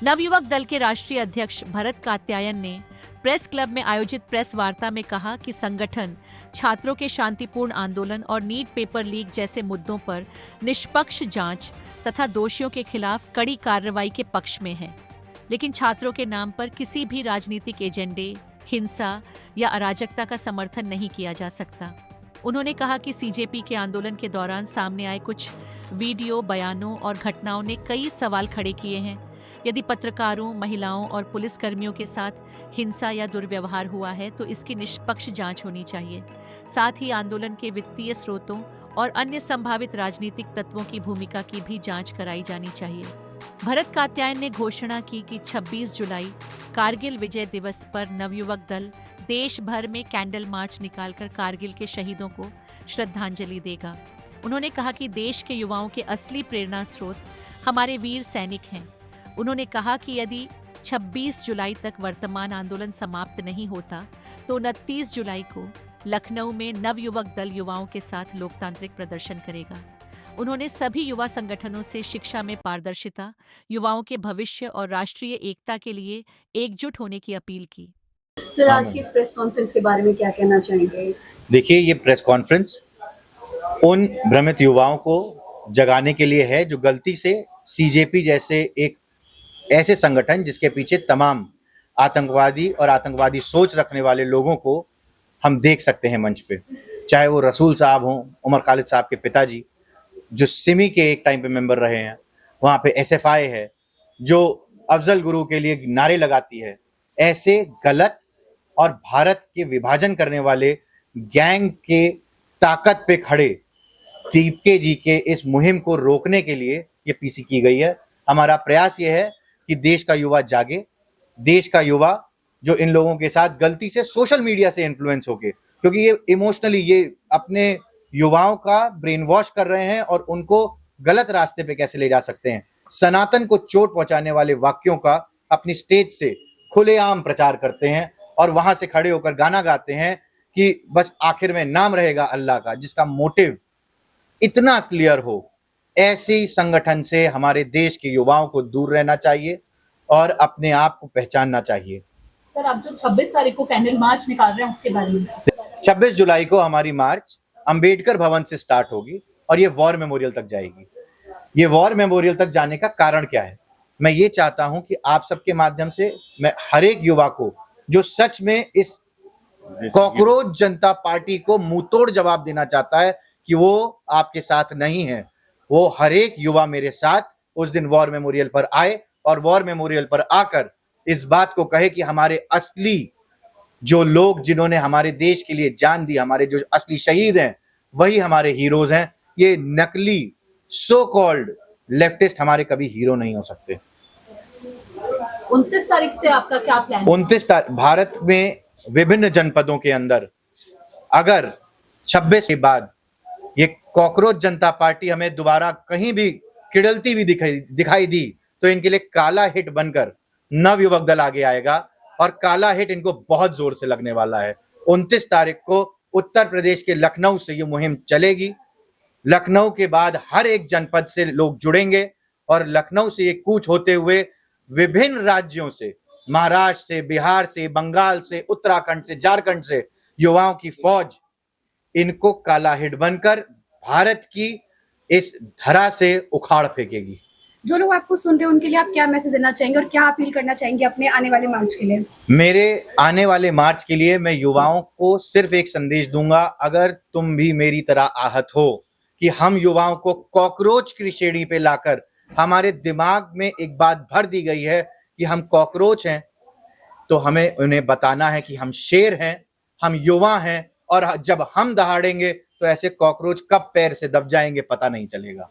नवयुवक दल के राष्ट्रीय अध्यक्ष भरत कात्यायन ने प्रेस क्लब में आयोजित प्रेस वार्ता में कहा कि संगठन छात्रों के शांतिपूर्ण आंदोलन और नीट पेपर लीक जैसे मुद्दों पर निष्पक्ष जांच तथा दोषियों के खिलाफ कड़ी कार्रवाई के पक्ष में है, लेकिन छात्रों के नाम पर किसी भी राजनीतिक एजेंडे, हिंसा या अराजकता का समर्थन नहीं किया जा सकता। उन्होंने कहा कि सीजेपी के आंदोलन के दौरान सामने आए कुछ वीडियो, बयानों और घटनाओं ने कई सवाल खड़े किए हैं। यदि पत्रकारों, महिलाओं और पुलिसकर्मियों के साथ हिंसा या दुर्व्यवहार हुआ है तो इसकी निष्पक्ष जांच होनी चाहिए। साथ ही आंदोलन के वित्तीय स्रोतों और अन्य संभावित राजनीतिक तत्वों की भूमिका की भी जांच कराई जानी चाहिए। भरत कात्यायन ने घोषणा की कि 26 जुलाई कारगिल विजय दिवस पर नवयुवक दल देश भर में कैंडल मार्च निकालकर कारगिल के शहीदों को श्रद्धांजलि देगा। उन्होंने कहा कि देश के युवाओं के असली प्रेरणा स्रोत हमारे वीर सैनिक हैं। उन्होंने कहा कि यदि 26 जुलाई तक वर्तमान आंदोलन समाप्त नहीं होता तो 29 जुलाई को लखनऊ में नवयुवक दल युवाओं के साथ लोकतांत्रिक प्रदर्शन करेगा। उन्होंने सभी युवा संगठनों से शिक्षा में पारदर्शिता, युवाओं के भविष्य और राष्ट्रीय एकता के लिए एकजुट होने की अपील की। सर, आज की इस प्रेस कॉन्फ्रेंस के बारे में क्या कहना चाहेंगे? देखिए, ये प्रेस कॉन्फ्रेंस उन भ्रमित युवाओं को जगाने के लिए है जो गलती से सीजेपी जैसे एक ऐसे संगठन जिसके पीछे तमाम आतंकवादी और आतंकवादी सोच रखने वाले लोगों को हम देख सकते हैं मंच पे, चाहे वो रसूल साहब हों, उमर खालिद साहब के पिताजी जो सिमी के एक टाइम पे मेंबर रहे हैं, वहाँ पे एसएफआई है जो अफजल गुरु के लिए नारे लगाती है। ऐसे गलत और भारत के विभाजन करने वाले गैंग के ताकत पे खड़े दीपके जी के इस मुहिम को रोकने के लिए ये पीसी की गई है। हमारा प्रयास ये है कि देश का युवा जागे, देश का युवा जो इन लोगों के साथ गलती से सोशल मीडिया से इन्फ्लुएंस होके, क्योंकि ये इमोशनली ये अपने युवाओं का ब्रेन वॉश कर रहे हैं और उनको गलत रास्ते पे कैसे ले जा सकते हैं। सनातन को चोट पहुंचाने वाले वाक्यों का अपनी स्टेज से खुलेआम प्रचार करते हैं और वहां से खड़े होकर गाना गाते हैं कि बस आखिर में नाम रहेगा अल्लाह का, जिसका मोटिव इतना क्लियर हो। ऐसे संगठन से हमारे देश के युवाओं को दूर रहना चाहिए और अपने आप को पहचानना चाहिए। सर, आप जो 26 तारीख को कैंडल मार्च निकाल रहे हैं उसके बारे में? 26 जुलाई को हमारी मार्च अंबेडकर भवन से स्टार्ट होगी और ये वॉर मेमोरियल तक जाएगी। ये वॉर मेमोरियल तक जाने का कारण क्या है? मैं ये चाहता हूं कि आप सबके माध्यम से मैं हर एक युवा को जो सच में इस कॉकरोच जनता पार्टी को मुंहतोड़ जवाब देना चाहता है कि वो आपके साथ नहीं है, वो हर एक युवा मेरे साथ उस दिन वॉर मेमोरियल पर आए और वॉर मेमोरियल पर आकर इस बात को कहे कि हमारे असली जो लोग जिन्होंने हमारे देश के लिए जान दी, हमारे जो असली शहीद हैं, वही हमारे हीरोज हैं। ये नकली सो कॉल्ड लेफ्टिस्ट हमारे कभी हीरो नहीं हो सकते। 29 तारीख से आपका क्या प्लान है? 29 तारीख भारत में विभिन्न जनपदों के अंदर अगर 26 के बाद ये कॉकरोच जनता पार्टी हमें दोबारा कहीं भी किड़लती भी दिखाई दी तो इनके लिए काला हिट बनकर नवयुवक दल आगे आएगा और काला हिट इनको बहुत जोर से लगने वाला है। 29 तारीख को उत्तर प्रदेश के लखनऊ से ये मुहिम चलेगी। लखनऊ के बाद हर एक जनपद से लोग जुड़ेंगे और लखनऊ से ये कूच होते हुए विभिन्न राज्यों से, महाराष्ट्र से, बिहार से, बंगाल से, उत्तराखंड से, झारखंड से युवाओं की फौज इनको काला हिट बनकर भारत की इस धरा से उखाड़ फेंकेगी। जो लोग आपको सुन रहे हैं उनके लिए आप क्या मैसेज देना चाहेंगे और क्या अपील करना चाहेंगे अपने आने वाले मार्च के लिए? मेरे आने वाले मार्च के लिए मैं युवाओं को सिर्फ एक संदेश दूंगा, अगर तुम भी मेरी तरह आहत हो कि हम युवाओं को कॉकरोच की श्रेणी पे लाकर हमारे दिमाग में एक बात भर दी गई है कि हम कॉकरोच हैं, तो हमें उन्हें बताना है कि हम शेर हैं, हम युवा हैं और जब हम दहाड़ेंगे तो ऐसे कॉकरोच कब पैर से दब जाएंगे पता नहीं चलेगा।